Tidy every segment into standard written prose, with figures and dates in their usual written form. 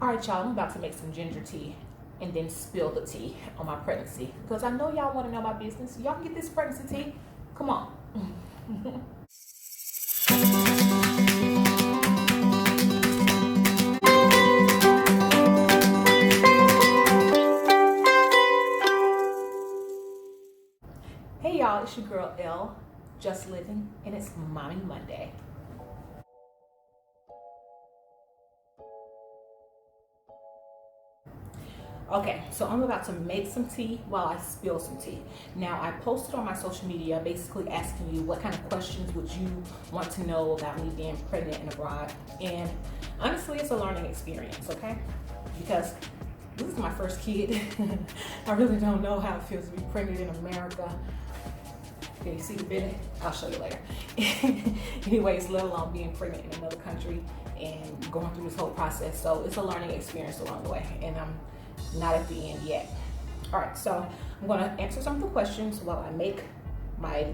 All right, y'all, I'm about to make some ginger tea and then spill the tea on my pregnancy because I know y'all want to know my business. Y'all can get this pregnancy tea. Come on. Hey, y'all, it's your girl Elle, just living, and it's Mommy Monday. Okay, so I'm about to make some tea while I spill some tea. Now, I posted on my social media basically asking you what kind of questions would you want to know about me being pregnant and abroad. And honestly, it's a learning experience, okay? Because this is my first kid. I really don't know how it feels to be pregnant in America. Okay, you see the belly? I'll show you later. Anyways, let alone being pregnant in another country and going through this whole process. So it's a learning experience along the way. And I'm not at the end yet. All right, so I'm gonna answer some of the questions while I make my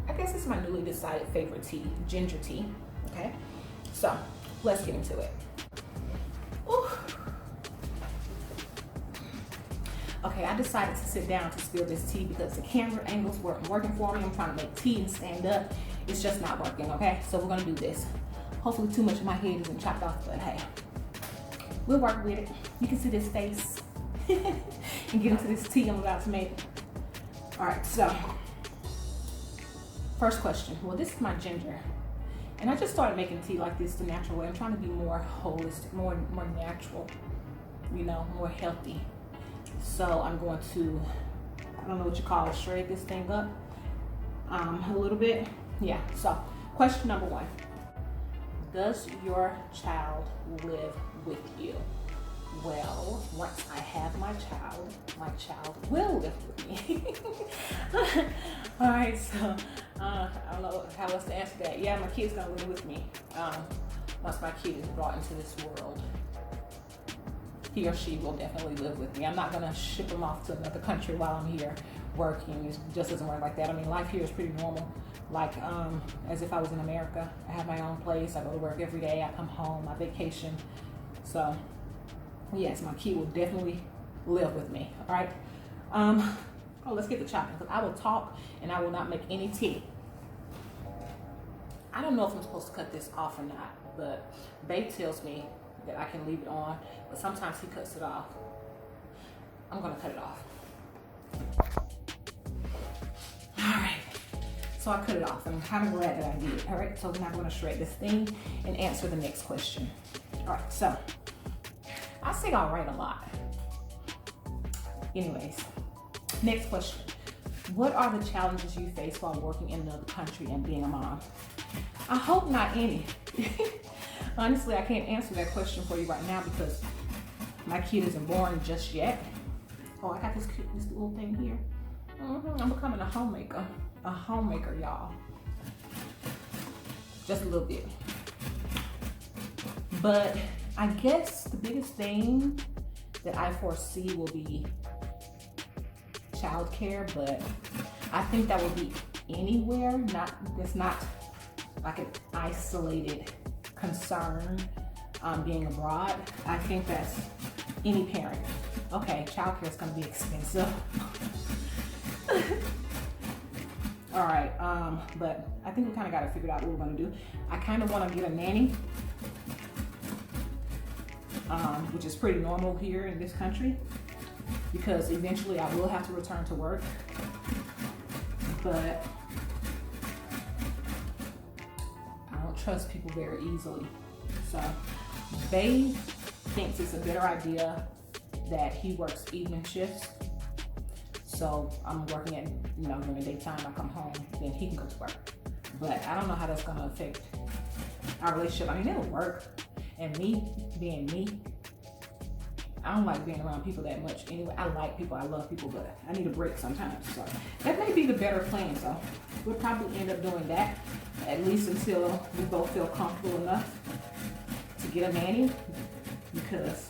I guess it's my newly decided favorite tea, ginger tea, okay? So let's get into it. Ooh. Okay, I decided to sit down to spill this tea because the camera angles weren't working for me. I'm trying to make tea and stand up. It's just not working, okay? So we're gonna do this. Hopefully too much of my head isn't chopped off, but hey, we'll work with it. You can see this face and get into this tea I'm about to make. All right, so first question. Well, this is my ginger. And I just started making tea like this the natural way. I'm trying to be more holistic, more natural, you know, more healthy. So I'm going to, I don't know what you call it, shred this thing up a little bit. Yeah, so question number one. Does your child live with you? Well, once I have my child will live with me. All right, so I don't know how else to answer that. Yeah, my kid's gonna live with me once my kid is brought into this world. He or she will definitely live with me. I'm not gonna ship him off to another country while I'm here working. It just doesn't work like that. I mean, life here is pretty normal. Like as if I was in America. I have my own place. I go to work every day. I come home. I vacation. So yes, my kid will definitely live with me. All right. Oh, let's get the chopping because I will talk and I will not make any tea. I don't know if I'm supposed to cut this off or not, but Babe tells me that I can leave it on, but sometimes he cuts it off. I'm gonna cut it off. All right, so I cut it off. I'm kind of glad that I did. All right, so then I'm gonna shred this thing and answer the next question. All right, so I say all right a lot. Anyways, next question. What are the challenges you face while working in another country and being a mom? I hope not any. Honestly, I can't answer that question for you right now because my kid isn't born just yet. Oh, I got this little thing here. I'm becoming a homemaker, y'all. Just a little bit. But I guess the biggest thing that I foresee will be childcare, but I think that will be anywhere. It's not like an isolated concern being abroad. I think that's any parent. Okay, childcare is going to be expensive. All right, but I think we kind of got to figure out what we're going to do. I kind of want to get a nanny, which is pretty normal here in this country, because eventually I will have to return to work. But trust people very easily. So Babe thinks it's a better idea that he works evening shifts. So I'm working at, during the daytime, I come home, then he can go to work. But I don't know how that's gonna affect our relationship. I mean, it'll work. And me being me, I don't like being around people that much anyway. I like people, I love people, but I need a break sometimes. So that may be the better plan. So we'll probably end up doing that, at least until we both feel comfortable enough to get a nanny, because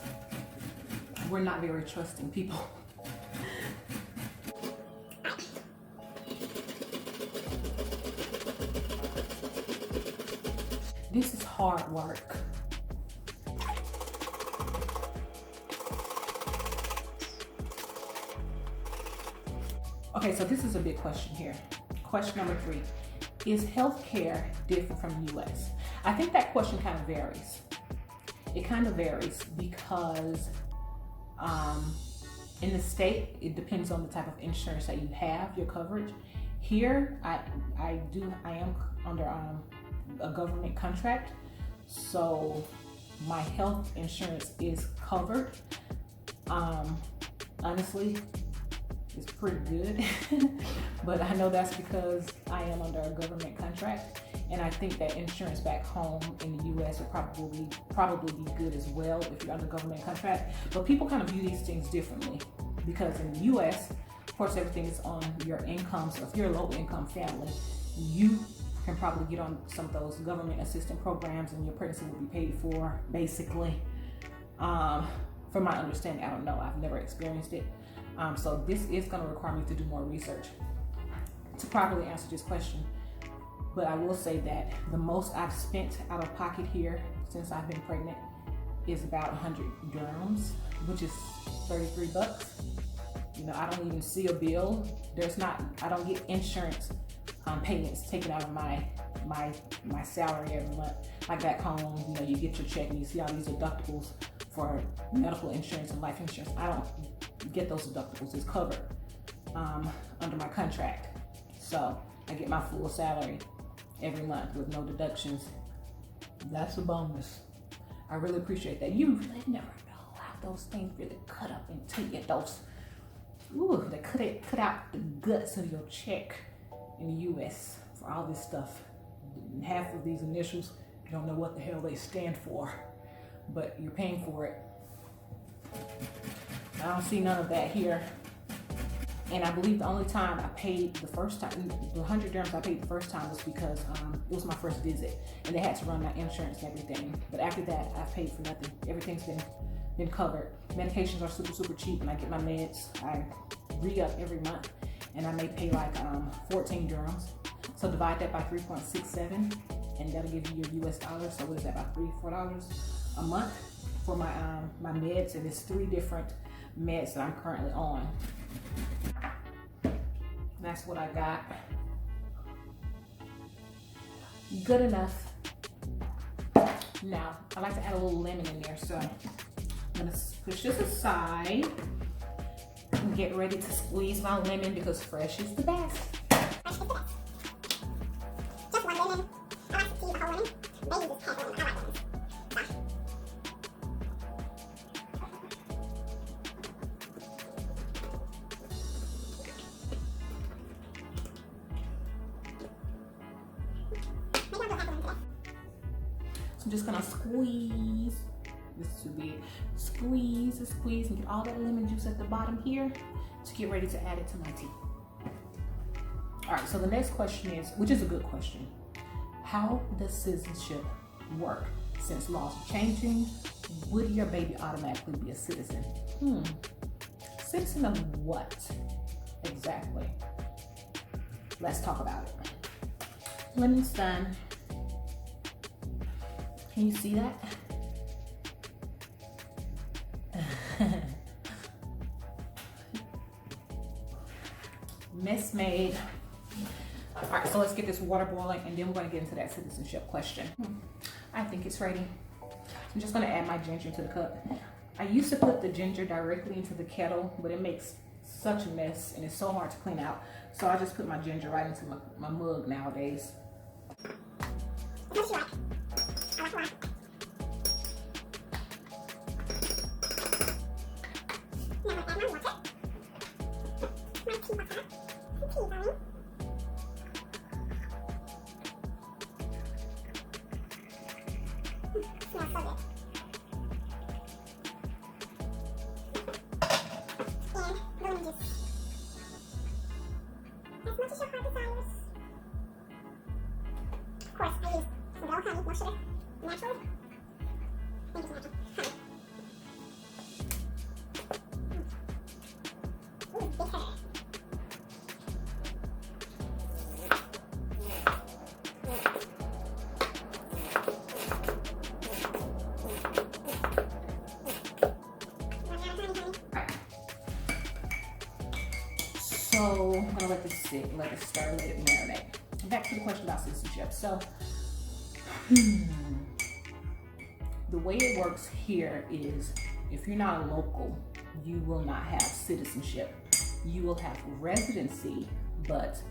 we're not very trusting people. This is hard work. Okay, so this is a big question here. Question number 3. Is healthcare different from the US? I think that question kind of varies. It kind of varies because in the state, it depends on the type of insurance that you have, your coverage. Here, I am under a government contract, so my health insurance is covered. Honestly, it's pretty good, but I know that's because I am under a government contract, and I think that insurance back home in the U.S. would probably be good as well if you're under government contract. But people kind of view these things differently because in the U.S., of course, everything is on your income. So if you're a low-income family, you can probably get on some of those government assistance programs, and your pregnancy will be paid for, basically. From my understanding, I don't know. I've never experienced it. So this is going to require me to do more research to properly answer this question. But I will say that the most I've spent out of pocket here since I've been pregnant is about 100 dirhams, which is $33. You know, I don't even see a bill. I don't get insurance payments taken out of my salary every month. Like back home, you know, you get your check and you see all these deductibles for medical insurance and life insurance. I don't get those deductibles. It's covered under my contract. So I get my full salary every month with no deductions. That's a bonus. I really appreciate that. You really never know how those things really cut up into you. They cut out the guts of your check in the U.S. for all this stuff. And half of these initials, you don't know what the hell they stand for, but you're paying for it. I don't see none of that here. And I believe the only time I paid the first time, the 100 dirhams I paid the first time was because it was my first visit and they had to run my insurance and everything. But after that, I've paid for nothing. Everything's been covered. Medications are super cheap, and I get my meds. I re-up every month, and I may pay like 14 dirhams. So divide that by 3.67, and that'll give you your US dollars. So what is that, about $3-4 a month for my meds? And it's 3 different meds that I'm currently on. That's what I got. Good enough. Now, I like to add a little lemon in there, so I'm gonna push this aside and get ready to squeeze my lemon because fresh is the best. Just one lemon. I like to see the whole lemon. They use this half lemon. I like lemons. So I'm just gonna squeeze. This should be squeeze, and get all that lemon juice at the bottom here to get ready to add it to my tea. All right, so the next question is, which is a good question, how does citizenship work? Since laws are changing, would your baby automatically be a citizen? Citizen of what exactly? Let's talk about it. Lemon's done. Can you see that? Mess made. All right, so let's get this water boiling, and then we're going to get into that citizenship question. I think it's ready. I'm just going to add my ginger to the cup. I used to put the ginger directly into the kettle, but it makes such a mess and it's so hard to clean out. So I just put my ginger right into my mug nowadays. What do you like? I like lime. Now I add my water. My tea water. Some tea, darling. Smells so good. And lemon juice. As much as your heart desires. Of course, I use some milk. So I'm gonna let this sit, let it stir, let it marinate. Back to the question about citizenship. So the way it works here is if you're not a local, you will not have citizenship. You will have residency, but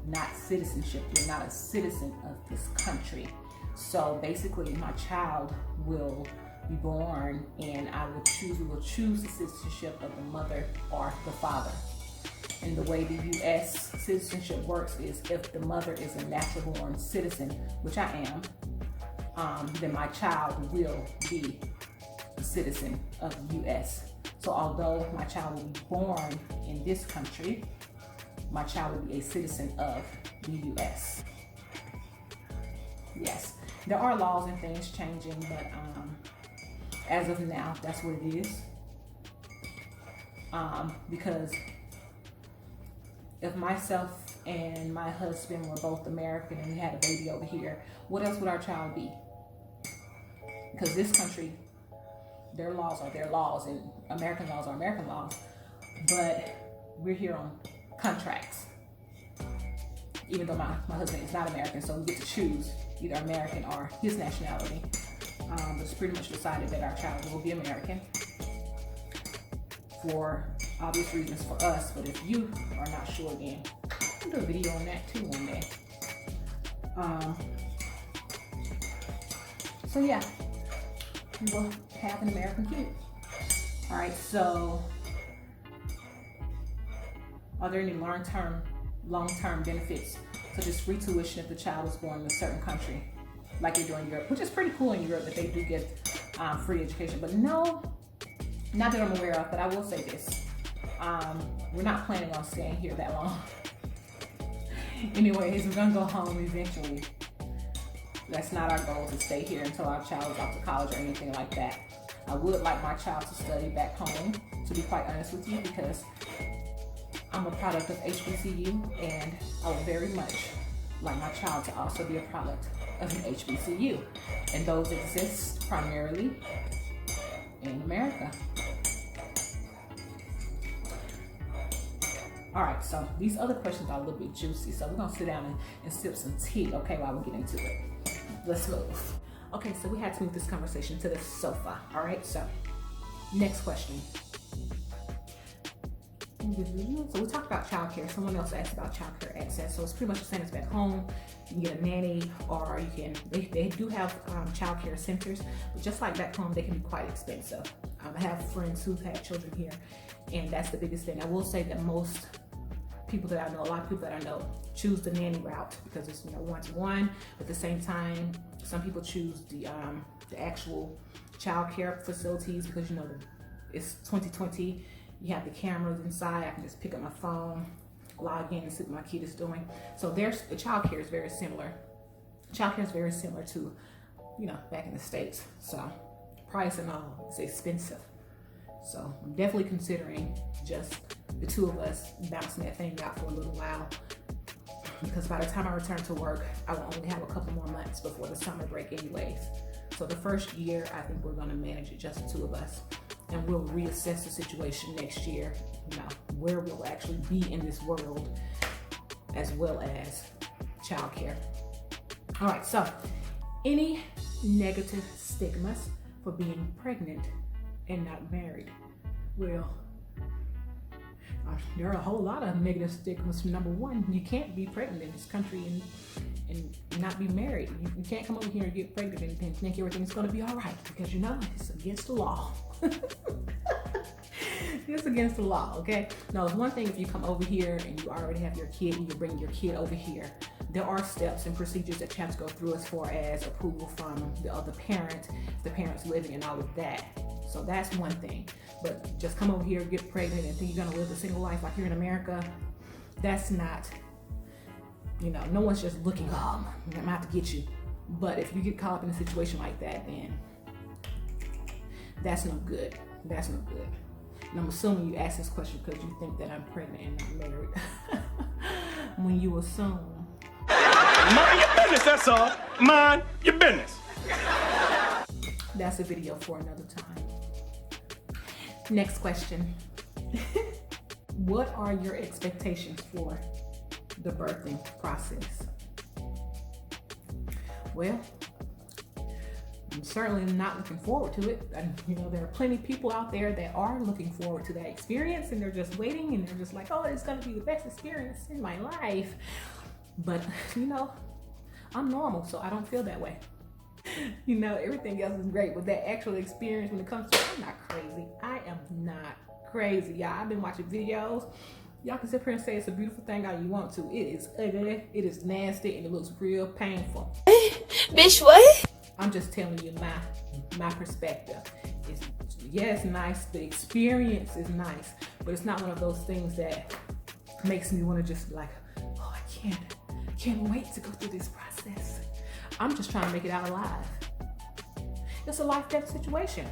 not citizenship. You're not a citizen of this country. So basically my child will be born and we will choose the citizenship of the mother or the father. And the way the US citizenship works is if the mother is a natural born citizen, which I am, then my child will be a citizen of the US. So although my child will be born in this country, my child will be a citizen of the US. Yes, there are laws and things changing, but as of now, that's what it is. Because if myself and my husband were both American and we had a baby over here, what else would our child be? Because this country, their laws are their laws and American laws are American laws, but we're here on contracts. Even though my husband is not American, so we get to choose either American or his nationality. But it's pretty much decided that our child will be American for obvious reasons for us, but if you are not sure, then I'll do a video on that too one day. So yeah, we will have an American kid. All right, so are there any long-term benefits, such as free tuition if the child is born in a certain country, like they do in Europe, which is pretty cool in Europe that they do get free education, but no, not that I'm aware of, but I will say this. We're not planning on staying here that long. Anyways, we're gonna go home eventually. That's not our goal to stay here until our child is off to college or anything like that. I would like my child to study back home, to be quite honest with you, because I'm a product of HBCU and I would very much like my child to also be a product of an HBCU. And those exist primarily in America. All right, so these other questions are a little bit juicy, so we're gonna sit down and sip some tea, okay, while we get into it. Let's move. Okay, so we had to move this conversation to the sofa, all right? So, next question. So we talked about childcare. Someone else asked about childcare access. So it's pretty much the same as back home. You can get a nanny, or you can, they do have childcare centers, but just like back home, they can be quite expensive. I have friends who've had children here, and that's the biggest thing. I will say that most people that I know, a lot of people that I know, choose the nanny route because it's, you know, one-to-one. But at the same time, some people choose the actual childcare facilities because, you know, it's 2020. You have the cameras inside. I can just pick up my phone, log in, and see what my kid is doing. So the childcare is very similar. Childcare is very similar to, you know, back in the States. So price and all, it's expensive. So I'm definitely considering just the two of us bouncing that thing out for a little while, because by the time I return to work, I will only have a couple more months before the summer break anyways. So the first year, I think we're gonna manage it, just the two of us. And we'll reassess the situation next year, you know, where we'll actually be in this world, as well as childcare. All right, so any negative stigmas for being pregnant and not married? Well, there are a whole lot of negative stigmas. Number one, you can't be pregnant in this country and not be married. You can't come over here and get pregnant and think everything's gonna be all right, because, you know, it's against the law. It's against the law, okay? Now, it's one thing if you come over here and you already have your kid and you bring your kid over here. There are steps and procedures that you have to go through as far as approval from the other parent, the parents living, and all of that. So that's one thing. But just come over here, get pregnant, and think you're gonna live a single life like here in America, that's not, you know, no one's just looking, oh, I'm out to get you. But if you get caught up in a situation like that, then that's no good. That's no good. And I'm assuming you asked this question because you think that I'm pregnant and not married. When you assume. Mind your business, that's all. Mind your business. That's a video for another time. Next question. What are your expectations for the birthing process? Well, I'm certainly not looking forward to it. And there are plenty of people out there that are looking forward to that experience, and they're just waiting, and they're just like, oh, it's gonna be the best experience in my life. But I'm normal, so I don't feel that way. Everything else is great, but that actual experience when it comes to it, I'm not crazy. I am not crazy, y'all. I've been watching videos. Y'all can sit here and say it's a beautiful thing all you want to. It is ugly, it is nasty, and it looks real painful. Bitch, what? I'm just telling you my perspective. It's nice. The experience is nice, but it's not one of those things that makes me want to just like, oh, I can't wait to go through this process. I'm just trying to make it out alive. It's a life-death situation.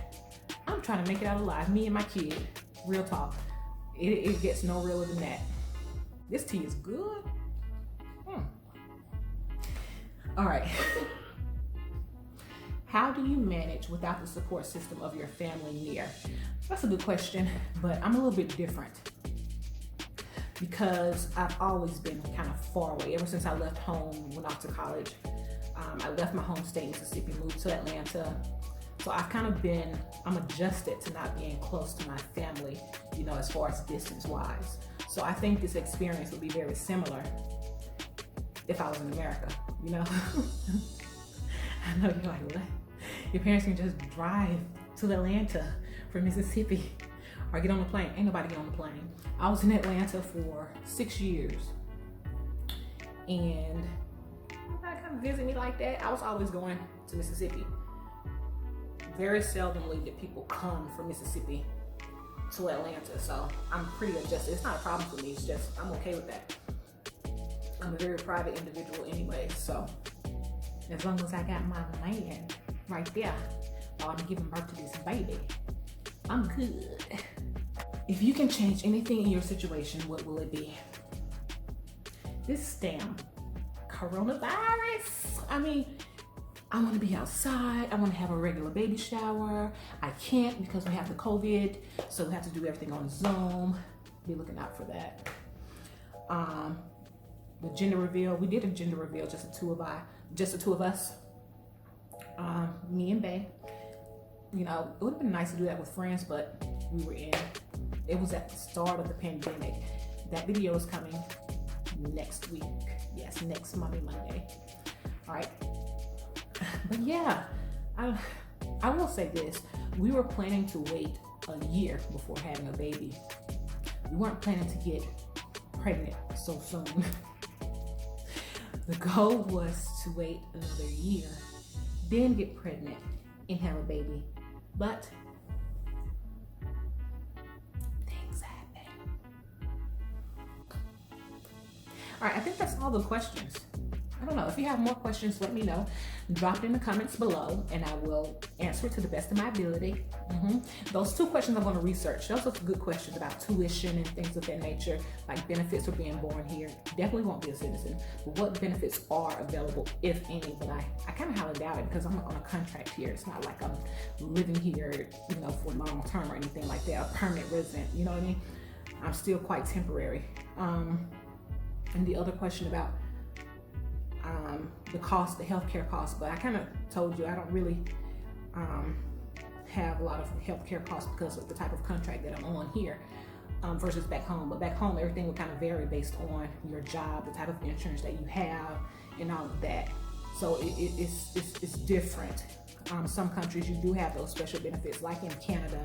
I'm trying to make it out alive. Me and my kid. Real talk. It gets no realer than that. This tea is good. All right. How do you manage without the support system of your family near? That's a good question, but I'm a little bit different because I've always been kind of far away. Ever since I left home, went off to college, I left my home state, Mississippi, moved to Atlanta. So I'm adjusted to not being close to my family, as far as distance-wise. So I think this experience would be very similar if I was in America, I know you're like, what? Your parents can just drive to Atlanta from Mississippi or get on the plane. Ain't nobody get on the plane. I was in Atlanta for 6 years, and nobody come visit me like that. I was always going to Mississippi. Very seldomly did people come from Mississippi to Atlanta, so I'm pretty adjusted. It's not a problem for me. It's just I'm okay with that. I'm a very private individual anyway, so as long as I got my land right there while I'm giving birth to this baby, I'm good. If you can change anything in your situation, what will it be? This damn coronavirus. I want to be outside. I want to have a regular baby shower. I can't because we have the COVID, so we have to do everything on Zoom. Be looking out for that. The gender reveal. We did a gender reveal, just the two of us. Me and Bae. It would have been nice to do that with friends, but it was at the start of the pandemic. That video is coming next week. Yes, next Monday. All right. But yeah, I will say this. We were planning to wait a year before having a baby. We weren't planning to get pregnant so soon. The goal was to wait another year, then get pregnant and have a baby. But things happen. All right, I think that's all the questions. I don't know. If you have more questions, let me know. Drop it in the comments below, and I will answer it to the best of my ability. Those 2 questions I'm going to research. Those are good questions about tuition and things of that nature, like benefits for being born here. Definitely won't be a citizen, but what benefits are available, if any. But I kind of highly doubt it because I'm on a contract here. It's not like I'm living here, for long term or anything like that, a permanent resident. You know what I mean? I'm still quite temporary. And the other question about the cost, the healthcare costs, but I kind of told you I don't really have a lot of healthcare costs because of the type of contract that I'm on here versus back home. But back home, everything would kind of vary based on your job, the type of insurance that you have, and all of that. So it's different. Some countries you do have those special benefits, like in Canada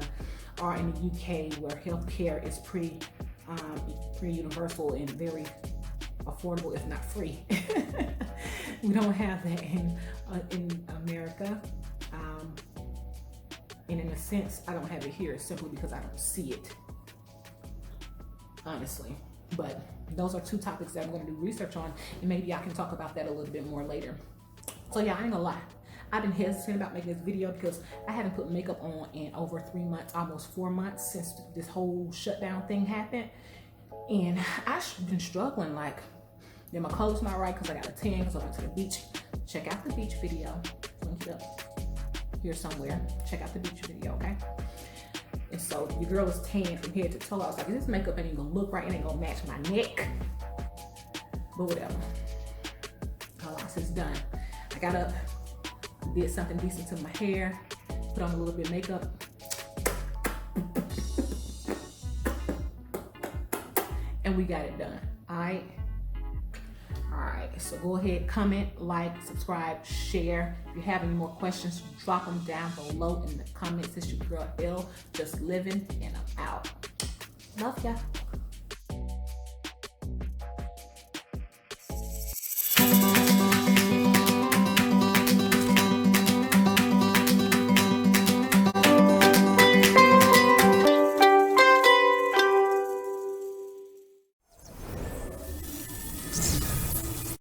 or in the UK, where healthcare is pretty universal and very affordable, if not free. We don't have that in America, and in a sense I don't have it here simply because I don't see it, honestly. But those are 2 topics that I'm going to do research on, and maybe I can talk about that a little bit more later. So yeah, I ain't gonna lie, I've been hesitant about making this video because I haven't put makeup on in over 3 months, almost 4 months since this whole shutdown thing happened. And I've been struggling, like, then my color's not right because I got a tan because I went to the beach. Check out the beach video. Link it up here somewhere. Check out the beach video, okay? And so So your girl was tan from head to toe. I was like, this makeup ain't even gonna look right. It ain't gonna match my neck. But whatever. Once it's done, I got up, did something decent to my hair, put on a little bit of makeup. And we got it done. Alright, so go ahead, comment, like, subscribe, share. If you have any more questions, drop them down below in the comments. It's your girl L, just living, and I'm out. Love ya.